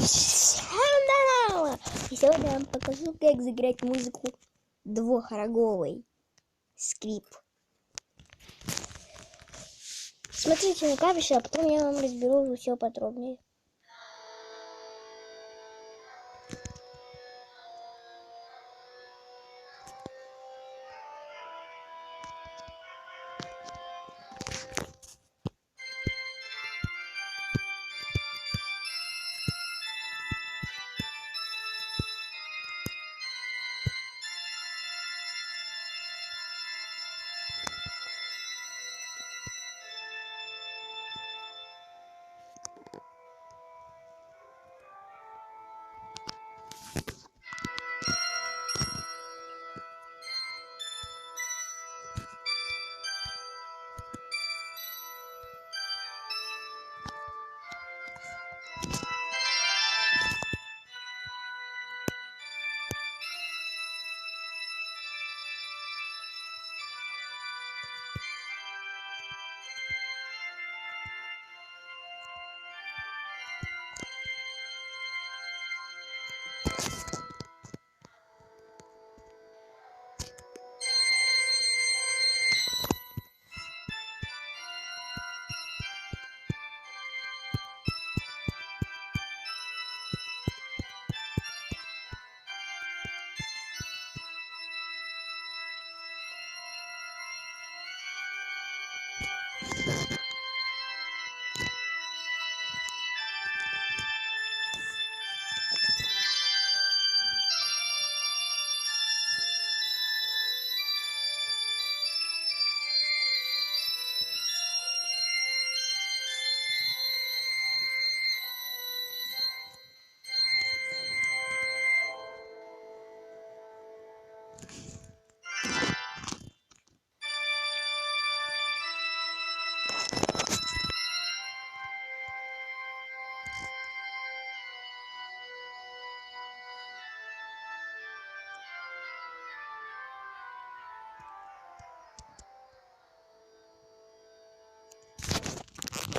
И сегодня я вам покажу, как заиграть музыку двухроговый скрип. Смотрите на клавиши, а потом я вам разберу все подробнее.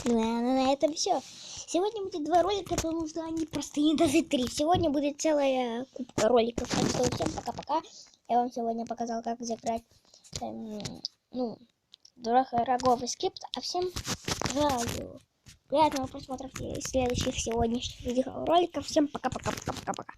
На этом все. Сегодня будет 2 ролика, потому что они простые, даже 3. Сегодня будет целая кубка роликов. Так что всем пока-пока. Я вам сегодня показал, как заиграть двухроговый скрипт. А всем желаю приятного просмотра следующих сегодняшних видеороликов. Всем пока-пока-пока-пока-пока.